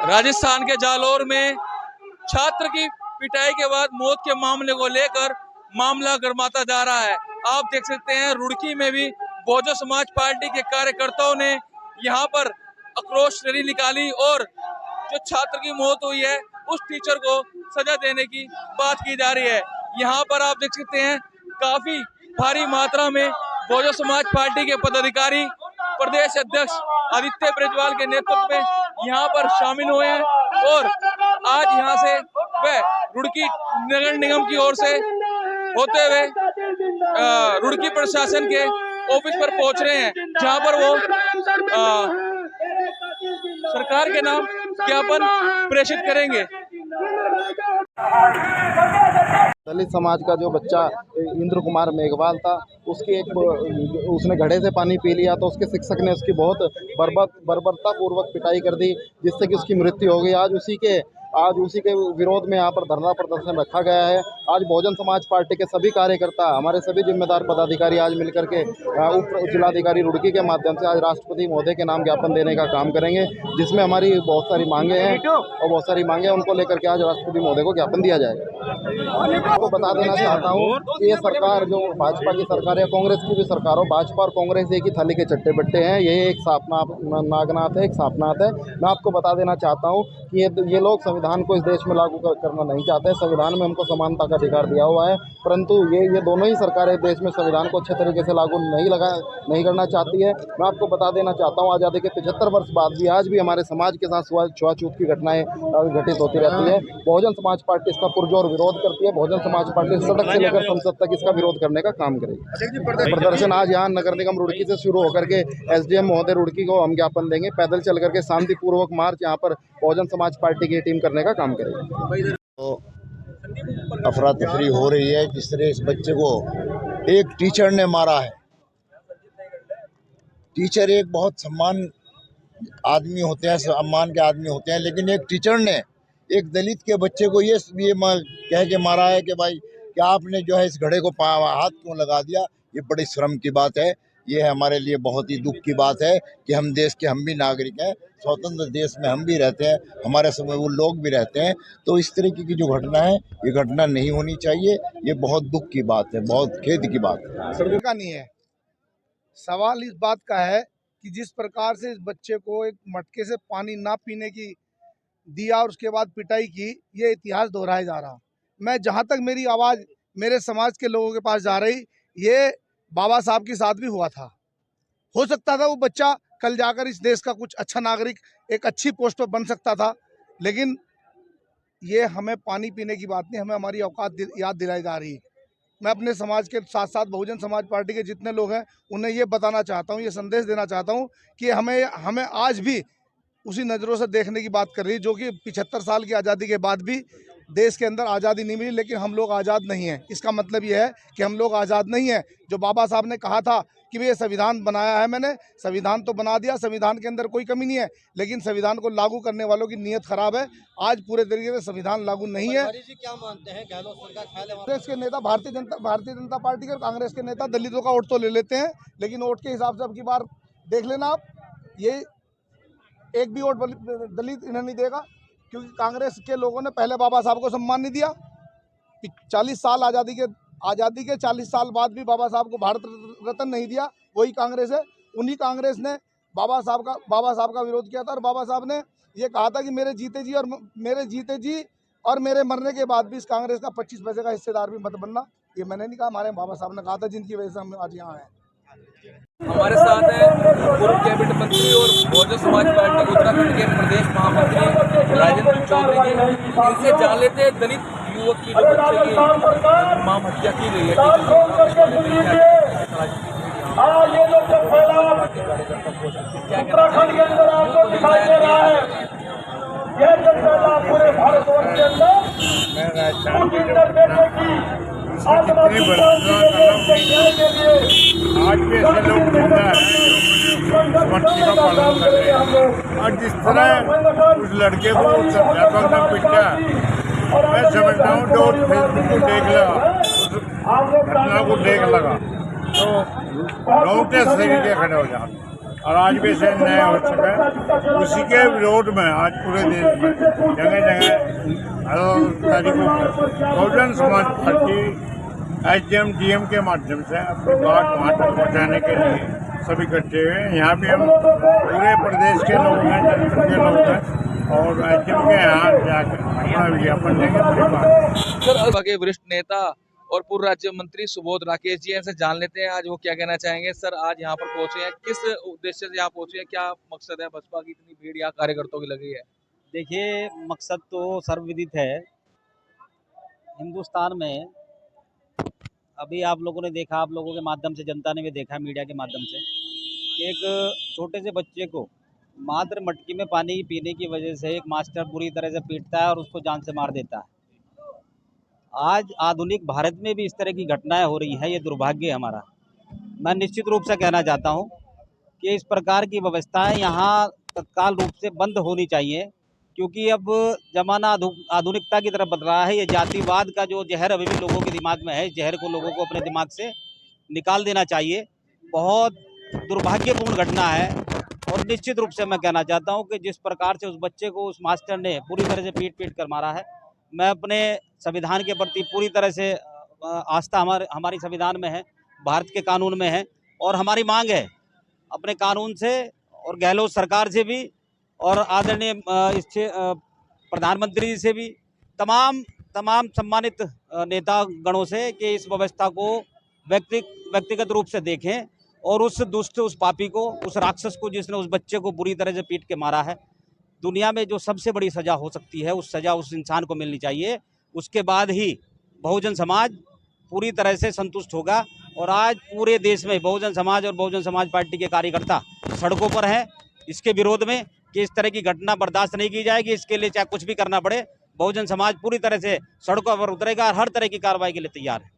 राजस्थान के जालौर में छात्र की पिटाई के बाद मौत के मामले को लेकर मामला गर्माता जा रहा है। आप देख सकते हैं रुड़की में भी बहुजन समाज पार्टी के कार्यकर्ताओं ने यहाँ पर आक्रोश रैली निकाली और जो छात्र की मौत हुई है उस टीचर को सजा देने की बात की जा रही है। यहाँ पर आप देख सकते हैं काफी भारी मात्रा में बहुजन समाज पार्टी के पदाधिकारी प्रदेश अध्यक्ष आदित्य ब्रजवाल के नेतृत्व में यहाँ पर शामिल हुए हैं और आज यहाँ से वह रुड़की नगर निगम की ओर से होते हुए रुड़की प्रशासन के ऑफिस पर पहुंच रहे हैं, जहां पर वो सरकार के नाम ज्ञापन प्रेषित करेंगे। दलित समाज का जो बच्चा इंद्र कुमार मेघवाल था, उसने घड़े से पानी पी लिया तो उसके शिक्षक ने उसकी बहुत बर्बरता पूर्वक पिटाई कर दी, जिससे कि उसकी मृत्यु हो गई। आज उसी के विरोध में यहाँ पर धरना प्रदर्शन रखा गया है। आज बहुजन समाज पार्टी के सभी कार्यकर्ता, हमारे सभी जिम्मेदार पदाधिकारी आज मिलकर के उप जिलाधिकारी रुड़की के माध्यम से आज राष्ट्रपति महोदय के नाम ज्ञापन देने का काम करेंगे, जिसमें हमारी बहुत सारी मांगे हैं और बहुत सारी मांगे उनको लेकर के आज राष्ट्रपति महोदय को ज्ञापन दिया जाएगा। आपको बता देना चाहता हूँ कि ये सरकार जो भाजपा की सरकार है, कांग्रेस की भी सरकार हो, भाजपा और कांग्रेस एक ही थाली के चट्टे बट्टे हैं। ये एक नागनाथ है, एक सांपनाथ है। मैं आपको बता देना चाहता हूँ कि ये लोग संविधान को इस देश में लागू करना नहीं चाहते। संविधान में हमको समानता का अधिकार दिया हुआ है, परंतु ये दोनों ही सरकारें देश में संविधान को अच्छे तरीके से लागू नहीं करना चाहती है। मैं आपको बता देना चाहता हूँ आज़ादी के 75 वर्ष बाद भी आज भी हमारे समाज के साथ छुआछूत की घटनाएं घटित होती रहती है। बहुजन समाज पार्टी इसका पुरजोर विरोध करती है। बहुजन समाज पार्टी सड़क से लेकर संसद तक इसका विरोध करने का काम करेगी। प्रदर्शन आज यहाँ नगर निगम रुड़की से शुरू होकर के SDM महोदय रुड़की को हम ज्ञापन देंगे। पैदल चल करके शांतिपूर्वक मार्च यहाँ पर बहुजन समाज पार्टी की टीम करने का काम करेगी। तो अफरा तफरी हो रही है, जिस तरह इस बच्चे को एक टीचर ने मारा है। टीचर एक बहुत सम्मान आदमी होते हैं, सम्मान के आदमी होते हैं, लेकिन एक टीचर ने एक दलित के बच्चे को ये कह के मारा है कि भाई क्या आपने जो है इस घड़े को हाथ क्यों लगा दिया। ये बड़ी शर्म की बात है। ये हमारे लिए बहुत ही दुख की बात है कि हम देश के हम भी नागरिक हैं, स्वतंत्र देश में हम भी रहते हैं, हमारे समय वो लोग भी रहते हैं। तो इस तरीके की जो घटना है, ये घटना नहीं होनी चाहिए। ये बहुत दुख की बात है, बहुत खेद की बात है। सरकार का नहीं है, सवाल इस बात का है कि जिस प्रकार से इस बच्चे को एक मटके से पानी ना पीने की दिया और उसके बाद पिटाई की, ये इतिहास दोहराया जा रहा। मैं जहाँ तक मेरी आवाज़ मेरे समाज के लोगों के पास जा रही, ये बाबा साहब के साथ भी हुआ था। हो सकता था वो बच्चा कल जाकर इस देश का कुछ अच्छा नागरिक, एक अच्छी पोस्ट पर बन सकता था, लेकिन ये हमें पानी पीने की बात नहीं, हमें हमारी औकात याद दिलाई जा रही है। मैं अपने समाज के साथ साथ बहुजन समाज पार्टी के जितने लोग हैं उन्हें ये बताना चाहता हूँ, ये संदेश देना चाहता हूँ कि हमें आज भी उसी नज़रों से देखने की बात कर रही है, जो कि 75 साल की आज़ादी के बाद भी देश के अंदर आज़ादी नहीं मिली, लेकिन हम लोग आज़ाद नहीं हैं। इसका मतलब ये है कि हम लोग आज़ाद नहीं हैं। जो बाबा साहब ने कहा था कि ये संविधान बनाया है, मैंने संविधान तो बना दिया, संविधान के अंदर कोई कमी नहीं है, लेकिन संविधान को लागू करने वालों की नीयत खराब है। आज पूरे तरीके से संविधान लागू नहीं है। क्या मानते हैं कांग्रेस के नेता भारतीय जनता पार्टी के, कांग्रेस के नेता दलितों का वोट तो ले लेते हैं, लेकिन वोट के हिसाब से अब की बार देख लेना आप, ये एक भी वोट दलित इन्हें नहीं देगा, क्योंकि कांग्रेस के लोगों ने पहले बाबा साहब को सम्मान नहीं दिया। 40 साल आज़ादी के 40 साल बाद भी बाबा साहब को भारत रत्न नहीं दिया। वही कांग्रेस है। उन्हीं कांग्रेस ने बाबा साहब का विरोध किया था और बाबा साहब ने ये कहा था कि मेरे जीते जी और मेरे मरने के बाद भी इस कांग्रेस का 25 पैसे का हिस्सेदार भी मत बनना। ये मैंने नहीं कहा, हमारे बाबा साहब ने कहा था, जिनकी वजह से हम आज यहाँ आए। हमारे साथ हैं पूर्व कैबिनेट मंत्री और बहुजन समाज पार्टी उत्तराखंड के प्रदेश महामंत्री राजेंद्र चौधरी जी। इनसे जान लेते हैं दलित युवक की जो बच्चे की मां हत्या की गई है। कितनी आज भी ऐसे लोग जिंदा हैं जो मट्टी का पालन कर रहे हैं। और जिस तरह उस लड़के को अध्यापक ने पीटा, मैं समझता हूँ जो फेसबुक को देख लगा, उस घटना को देख लगा तो रोंगटे सही के खड़े हो जाते। और आज भी ऐसे न्याय हो सके, उसी के विरोध में आज पूरे देश में जगह जगह 18 तारीख को Bahujan Samaj party SDM DM के माध्यम से अपनी बात वहाँ तक पहुँचाने के लिए सभी इकट्ठे हुए हैं। यहाँ भी हम पूरे प्रदेश के लोग हैं, जनपद के लोग हैं और SDM के यहाँ जाकर अपना विज्ञापन देंगे अपनी बात। सर भाजपा के वरिष्ठ नेता और पूर्व राज्य मंत्री सुबोध राकेश जी से जान लेते हैं आज वो क्या कहना चाहेंगे। सर आज यहाँ पर पहुंचे हैं, किस उद्देश्य से यहाँ पहुंचे हैं, क्या मकसद है बसपा की इतनी भीड़ यहाँ कार्यकर्ताओं की लगी है? देखिए, मकसद तो सर्वविदित है। हिंदुस्तान में अभी आप लोगों ने देखा, आप लोगों के माध्यम से जनता ने भी देखा, मीडिया के माध्यम से, कि एक छोटे से बच्चे को मात्र मटकी में पानी पीने की वजह से एक मास्टर बुरी तरह से पीटता है और उसको जान से मार देता है। आज आधुनिक भारत में भी इस तरह की घटनाएं हो रही हैं, ये दुर्भाग्य है हमारा। मैं निश्चित रूप से कहना चाहता हूं कि इस प्रकार की व्यवस्थाएं यहाँ तत्काल रूप से बंद होनी चाहिए, क्योंकि अब ज़माना आधुनिकता की तरफ बढ़ रहा है। ये जातिवाद का जो जहर अभी भी लोगों के दिमाग में है, इस जहर को लोगों को अपने दिमाग से निकाल देना चाहिए। बहुत दुर्भाग्यपूर्ण घटना है और निश्चित रूप से मैं कहना चाहता हूँ कि जिस प्रकार से उस बच्चे को उस मास्टर ने पूरी तरह से पीट कर मारा है, मैं अपने संविधान के प्रति पूरी तरह से आस्था हमारी संविधान में है, भारत के कानून में है और हमारी मांग है अपने कानून से और गहलोत सरकार से भी और आदरणीय प्रधानमंत्री से भी, तमाम सम्मानित नेता गणों से, कि इस व्यवस्था को व्यक्तिगत रूप से देखें और उस दुष्ट, उस पापी को, उस राक्षस को जिसने उस बच्चे को बुरी तरह से पीट के मारा है, दुनिया में जो सबसे बड़ी सज़ा हो सकती है उस सज़ा उस इंसान को मिलनी चाहिए। उसके बाद ही बहुजन समाज पूरी तरह से संतुष्ट होगा। और आज पूरे देश में बहुजन समाज और बहुजन समाज पार्टी के कार्यकर्ता सड़कों पर हैं इसके विरोध में कि इस तरह की घटना बर्दाश्त नहीं की जाएगी। इसके लिए चाहे कुछ भी करना पड़े, बहुजन समाज पूरी तरह से सड़कों पर उतरेगा और हर तरह की कार्रवाई के लिए तैयार है।